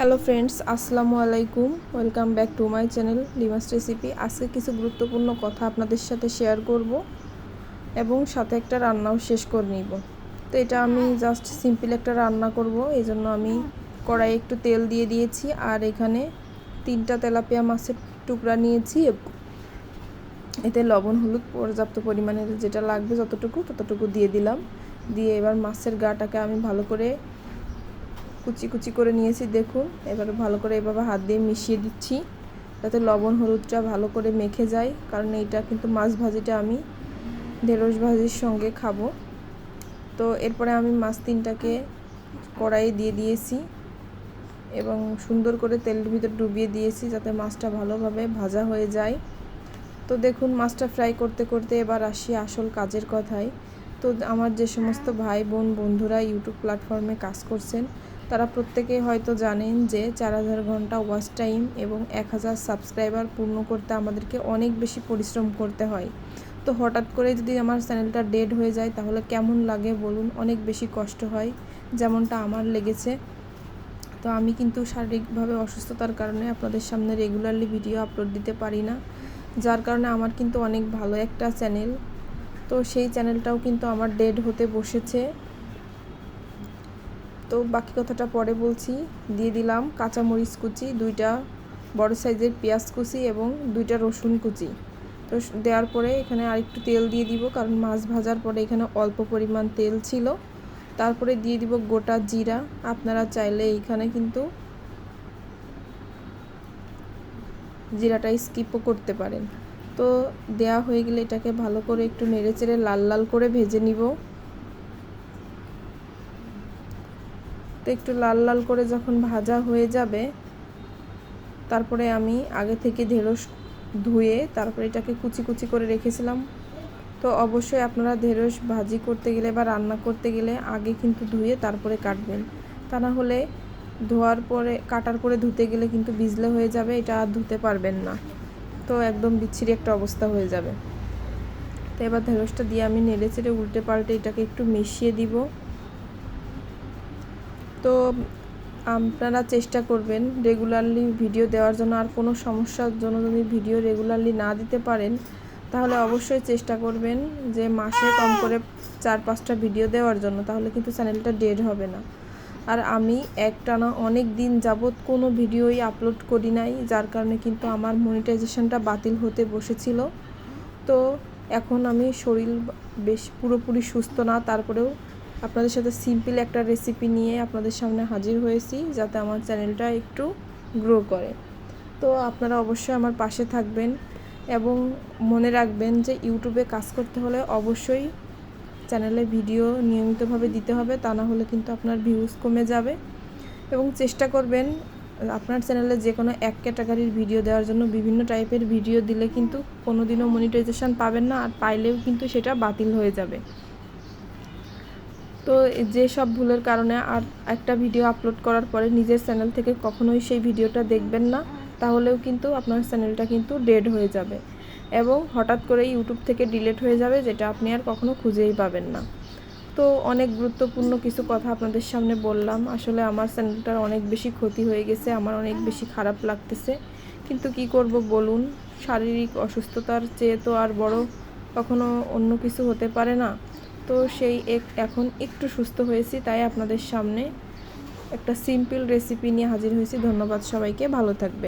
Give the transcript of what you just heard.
Hello friends, আসসালামু আলাইকুম। Welcome back to my channel Lima's recipe. আজকে কিছু গুরুত্বপূর্ণ কথা আপনাদের সাথে শেয়ার করব এবং সাথে একটা রান্নাও শেষ করে নিব। তো এটা আমি জাস্ট সিম্পল একটা রান্না করব, এই জন্য আমি কড়াইয়ে একটু তেল দিয়ে দিয়েছি। আর এখানে 3টা তেলাপিয়া মাছের টুকরা নিয়েছি। এতে লবণ হলুদ পর্যাপ্ত পরিমাণে যেটা লাগবে ততটুকু দিয়ে দিলাম। দিয়ে এবার মাছের গাটাকে আমি ভালো করে কুচি কুচি করে নিয়েছি। দেখুন, এবার ভালো করে এভাবে হাত দিয়ে মিশিয়ে দিচ্ছি যাতে লবণ হলুদটা ভালো করে মেখে যায়, কারণ এইটা কিন্তু মাছ ভাজিটা আমি ঢেঁড়স ভাজির সঙ্গে খাবো। তো এরপরে আমি মাছ 3টাকে কড়াইয়ে দিয়ে দিয়েছি এবং সুন্দর করে তেলের ভিতর ডুবিয়ে দিয়েছি যাতে মাছটা ভালোভাবে ভাজা হয়ে যায়। তো দেখুন, মাছটা ফ্রাই করতে করতে এবার আসি আসল কাজের কথায়। তো আমার যে সমস্ত ভাই বোন বন্ধুরা ইউটিউব প্ল্যাটফর্মে কাজ করছেন, তারা প্রত্যেকেই হয়তো জানেন যে 4000 ঘন্টা ওয়াচ টাইম এবং 1000 সাবস্ক্রাইবার পূর্ণ করতে আমাদেরকে অনেক বেশি পরিশ্রম করতে হয়। তো হঠাৎ করে যদি আমার চ্যানেলটা ডেড হয়ে যায় তাহলে কেমন লাগে বলুন? অনেক বেশি কষ্ট হয়, যেমনটা আমার লেগেছে। তো আমি কিন্তু শারীরিকভাবে অসুস্থতার কারণে আপনাদের সামনে রেগুলারলি ভিডিও আপলোড দিতে পারি না, যার কারণে আমার কিন্তু অনেক ভালো একটা চ্যানেল, তো সেই চ্যানেলটাও কিন্তু আমার ডেড হতে বসেছে। তো বাকি কথাটা পরে বলছি। দিয়ে দিলাম কাঁচামরিচ কুচি, 2টা বড় সাইজের পেঁয়াজ কুচি এবং 2টা রসুন কুচি। তো দেওয়ার পরে এখানে আরেকটু তেল দিয়ে দিব, কারণ মাছ ভাজার পরে এখানে অল্প পরিমাণ তেল ছিল। তারপরে দিয়ে দিব গোটা জিরা। আপনারা চাইলে এইখানে কিন্তু জিরাটা স্কিপও করতে পারেন। তো দেয়া হয়ে গেলে এটাকে ভালো করে একটু নেড়েচেড়ে লাল লাল করে ভেজে নিব। তো একটু লাল লাল করে যখন ভাজা হয়ে যাবে, তারপরে আমি আগে থেকে ঢেঁড়স ধুয়ে তারপরে এটাকে কুচি কুচি করে রেখেছিলাম। তো অবশ্যই আপনারা ঢেঁড়স ভাজি করতে গেলে বা রান্না করতে গেলে আগে কিন্তু ধুয়ে তারপরে কাটবেন, তা না হলে ধোয়ার পরে কাটার পরে ধুতে গেলে কিন্তু ভিজলে হয়ে যাবে, এটা আর ধুতে পারবেন না। তো একদম বিচ্ছিরি একটা অবস্থা হয়ে যাবে। তো এবার ঢেঁড়সটা দিয়ে আমি নেড়ে চেড়ে উল্টে পাল্টে এটাকে একটু মিশিয়ে দিব। তো আপনারা চেষ্টা করবেন রেগুলারলি ভিডিও দেওয়ার জন্য। আর কোনো সমস্যার জন্য যদি ভিডিও রেগুলারলি না দিতে পারেন, তাহলে অবশ্যই চেষ্টা করবেন যে মাসে কম করে 4-5টা ভিডিও দেওয়ার জন্য, তাহলে কিন্তু চ্যানেলটা ডেড হবে না। আর আমি একটানা অনেক দিন যাবৎ কোনো ভিডিওই আপলোড করি নাই, যার কারণে কিন্তু আমার মনিটাইজেশনটা বাতিল হতে বসেছিল। তো এখন আমি শরীর বেশ পুরোপুরি সুস্থ না, তারপরেও আপনাদের সাথে সিম্পল একটা রেসিপি নিয়ে আপনাদের সামনে হাজির হয়েছি যাতে আমার চ্যানেলটা একটু গ্রো করে। তো আপনারা অবশ্যই আমার পাশে থাকবেন এবং মনে রাখবেন যে ইউটিউবে কাজ করতে হলে অবশ্যই চ্যানেলে ভিডিও নিয়মিতভাবে দিতে হবে, তা না হলে কিন্তু আপনার ভিউজ কমে যাবে। এবং চেষ্টা করবেন আপনার চ্যানেলে যে কোনো এক ক্যাটাগরির ভিডিও দেওয়ার জন্য। বিভিন্ন টাইপের ভিডিও দিলে কিন্তু কোনোদিনও মনিটাইজেশন পাবেন না, আর পাইলেও কিন্তু সেটা বাতিল হয়ে যাবে। তো যে সব ভুলের কারণে আর একটা ভিডিও আপলোড করার পরে নিজের চ্যানেল থেকে কখনোই সেই ভিডিওটা দেখবেন না, তাহলেও কিন্তু আপনার চ্যানেলটা কিন্তু ডেড হয়ে যাবে এবং হঠাৎ করে ইউটিউব থেকে ডিলিট হয়ে যাবে, যেটা আপনি আর কখনো খুঁজেই পাবেন না। তো অনেক গুরুত্বপূর্ণ কিছু কথা আপনাদের সামনে বললাম। আসলে আমার চ্যানেলটার অনেক বেশি ক্ষতি হয়ে গেছে, আমার অনেক বেশি খারাপ লাগতেছে, কিন্তু কি করব বলুন? শারীরিক অসুস্থতার চেয়ে তো আর বড় কখনো অন্য কিছু হতে পারে না। তো সেই এখন একটু সুস্থ হয়েছি, তাই আপনাদের সামনে একটা সিম্পল রেসিপি নিয়ে হাজির হয়েছি। ধন্যবাদ সবাইকে, ভালো থাকবেন।